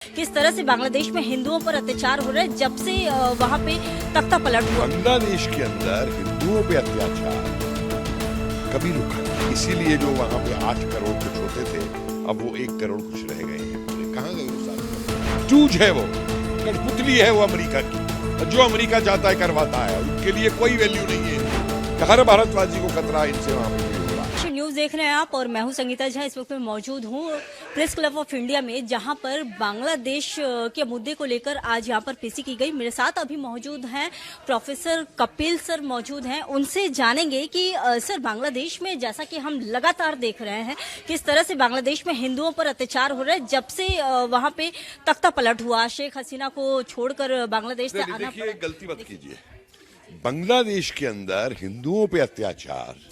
किस तरह से बांग्लादेश में हिंदुओं पर अत्याचार हो रहा है जब से वहाँ पे तख्ता पलट हुआ। बांग्लादेश के अंदर हिंदुओं पे अत्याचार कभी रुका नहीं, इसीलिए जो वहाँ पे 8 करोड़ कुछ होते थे अब वो 1 करोड़ कुछ रह गए हैं पूरे। कहाँ गए वो सारे? चूज है वो, कठपुतली है वो अमेरिका की, जो अमेरिका चाहता है करवाता है, उनके लिए कोई वैल्यू नहीं है। हर भारतवासी को खतरा इनसे वहाँ पे न्यूज देख रहे हैं आप और मैं हूं संगीता झा। इस वक्त मैं मौजूद हूं प्रेस क्लब ऑफ इंडिया में, जहां पर बांग्लादेश के मुद्दे को लेकर आज यहां पर पेशी की गई। मेरे साथ अभी मौजूद हैं प्रोफेसर कपिल सर मौजूद हैं, उनसे जानेंगे कि सर बांग्लादेश में जैसा कि हम लगातार देख रहे हैं किस तरह से बांग्लादेश में हिंदुओं पर अत्याचार हो रहा है जब से वहां पे तख्ता पलट हुआ, शेख हसीना को छोड़कर बांग्लादेश से आना पड़ा। गलती मत कीजिए, बांग्लादेश के अंदर हिंदुओं पे अत्याचार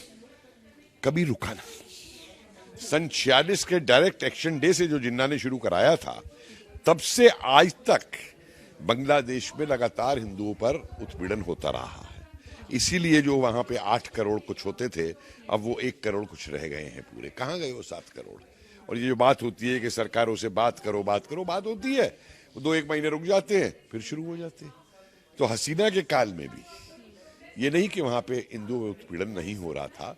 कभी रुका नहीं। सन 46 के डायरेक्ट एक्शन डे से जो जिन्ना ने शुरू कराया था, तब से आज तक बांग्लादेश में लगातार हिंदुओं पर उत्पीड़न होता रहा है। इसीलिए जो वहां पे 8 करोड़ कुछ होते थे अब वो 1 करोड़ कुछ रह गए हैं पूरे। कहाँ गए वो 7 करोड़? और ये जो बात होती है कि सरकारों से बात करो बात होती है, वो 2-1 महीने रुक जाते हैं फिर शुरू हो जाते हैं। तो हसीना के काल में भी ये नहीं कि वहां पे हिंदुओं में उत्पीड़न नहीं हो रहा था,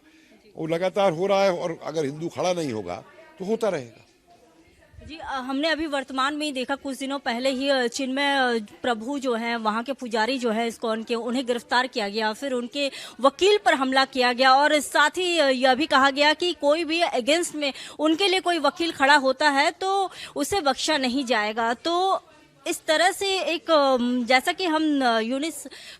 वो लगातार हो रहा है। और अगर हिंदू खड़ा नहीं होगा तो होता रहेगा। जी, हमने अभी वर्तमान में ही देखा, कुछ दिनों पहले ही चिन्मय प्रभु जो हैं वहाँ के पुजारी जो है इस्कॉन के, उन्हें गिरफ्तार किया गया, फिर उनके वकील पर हमला किया गया और साथ ही यह भी कहा गया कि कोई भी अगेंस्ट में उनके लिए कोई वकील खड़ा होता है तो उसे बख्शा नहीं जाएगा। तो इस तरह से एक जैसा कि हम यूनिस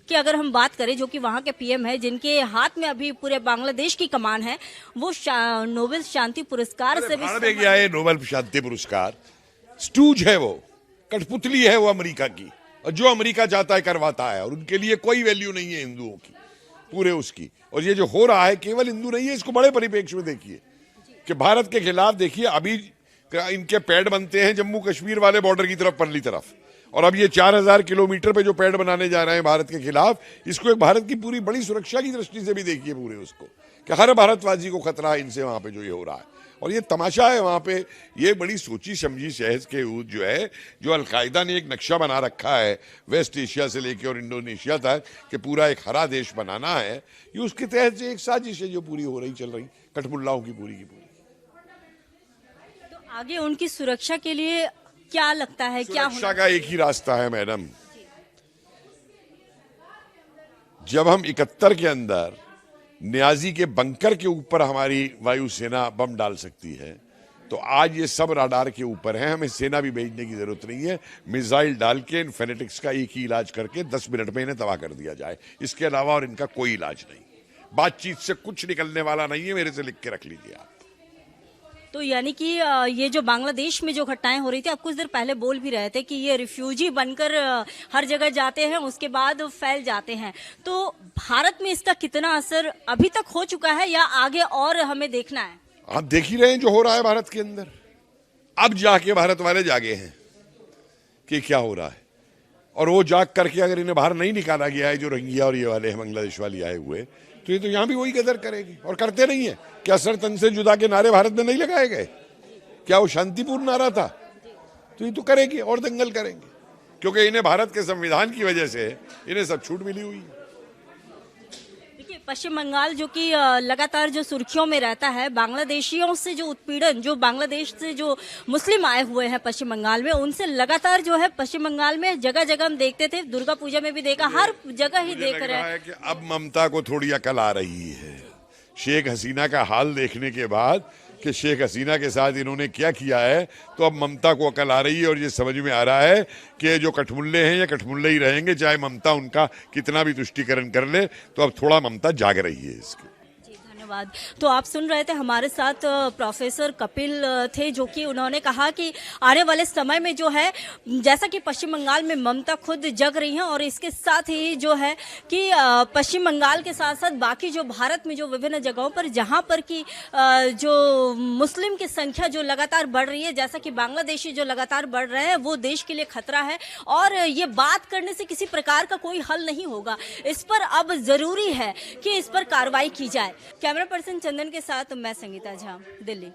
की अगर हम बात करें, जो कि वहाँ के पीएम है, जिनके हाथ में अभी पूरे बांग्लादेश की कमान है, वो नोबेल शांति पुरस्कार से भी गया है। नोबेल शांति पुरस्कार स्टूज है वो, कठपुतली है वो अमेरिका की, और जो अमेरिका चाहता है करवाता है, और उनके लिए कोई वैल्यू नहीं है हिंदुओं की पूरे उसकी। और ये जो हो रहा है केवल हिंदू नहीं है, इसको बड़े परिप्रेक्ष्य में देखिए कि भारत के खिलाफ देखिए अभी इनके पैड बनते हैं जम्मू कश्मीर वाले बॉर्डर की तरफ, परली तरफ, और अब ये 4000 किलोमीटर पे जो पैड बनाने जा रहे हैं भारत के खिलाफ, इसको एक भारत की पूरी बड़ी सुरक्षा की दृष्टि से भी देखिए पूरे उसको कि हर भारतवासी को खतरा है इनसे वहां पे जो ये हो रहा है। और ये तमाशा है वहां पे, ये बड़ी सोची समझी शहज के जो है, जो अलकायदा ने एक नक्शा बना रखा है वेस्ट एशिया से लेके और इंडोनेशिया तक कि पूरा एक हरा देश बनाना है, ये उसके तहत से एक साजिश है जो पूरी हो रही चल रही कठमुल्लाओं की पूरी की पूरी। आगे उनकी सुरक्षा के लिए क्या लगता है, क्या सुरक्षा का एक ही रास्ता है मैडम। जब हम 71 के अंदर न्याजी के बंकर के ऊपर हमारी वायुसेना बम डाल सकती है, तो आज ये सब राडार के ऊपर है, हमें सेना भी भेजने की जरूरत नहीं है। मिसाइल डाल के इन फेनेटिक्स का एक ही इलाज करके 10 मिनट में इन्हें तबाह कर दिया जाए, इसके अलावा और इनका कोई इलाज नहीं। बातचीत से कुछ निकलने वाला नहीं है, मेरे से लिख के रख लीजिए आप। तो यानी कि ये जो बांग्लादेश में जो घटनाएं हो रही थी, आप कुछ देर पहले बोल भी रहे थे कि ये रिफ्यूजी बनकर हर जगह जाते हैं, उसके बाद फैल जाते हैं, तो भारत में इसका कितना असर अभी तक हो चुका है या आगे और हमें देखना है? आप देख ही रहे हैं जो हो रहा है भारत के अंदर। अब जाके भारत वाले जागे हैं कि क्या हो रहा है, और वो जाग करके अगर इन्हें बाहर नहीं निकाला गया है, जो रोहिंग्या और ये वाले हैं बांग्लादेश वाले आए हुए, तो ये तो यहाँ भी वही कदर करेगी और करते नहीं है। क्या सर तन से जुदा के नारे भारत में नहीं लगाए गए? क्या वो शांतिपूर्ण नारा था? तो ये तो करेगी और दंगल करेंगे, क्योंकि इन्हें भारत के संविधान की वजह से इन्हें सब छूट मिली हुई है। पश्चिम बंगाल जो कि लगातार जो सुर्खियों में रहता है, बांग्लादेशियों से जो उत्पीड़न, जो बांग्लादेश से जो मुस्लिम आए हुए हैं पश्चिम बंगाल में, उनसे लगातार जो है पश्चिम बंगाल में जगह जगह हम देखते थे, दुर्गा पूजा में भी देखा, हर जगह ही देख रहे हैं कि अब ममता को थोड़ी अकल आ रही है। शेख हसीना का हाल देखने के बाद कि शेख हसीना के साथ इन्होंने क्या किया है, तो अब ममता को अकल आ रही है और ये समझ में आ रहा है कि जो कठमुल्ले हैं ये कठमुल्ले ही रहेंगे, चाहे ममता उनका कितना भी तुष्टीकरण कर ले। तो अब थोड़ा ममता जाग रही है इसकी। धन्यवाद। तो आप सुन रहे थे, हमारे साथ प्रोफेसर कपिल थे, जो कि उन्होंने कहा कि आने वाले समय में जो है, जैसा कि पश्चिम बंगाल में ममता खुद जग रही हैं, और इसके साथ ही जो है कि पश्चिम बंगाल के साथ साथ बाकी जो भारत में जो विभिन्न जगहों पर जहां पर कि जो मुस्लिम की संख्या जो लगातार बढ़ रही है, जैसा कि बांग्लादेशी जो लगातार बढ़ रहे हैं, वो देश के लिए खतरा है और ये बात करने से किसी प्रकार का कोई हल नहीं होगा। इस पर अब जरूरी है कि इस पर कार्रवाई की जाए। कैमरा पर्सन चंदन के साथ मैं संगीता झा, दिल्ली।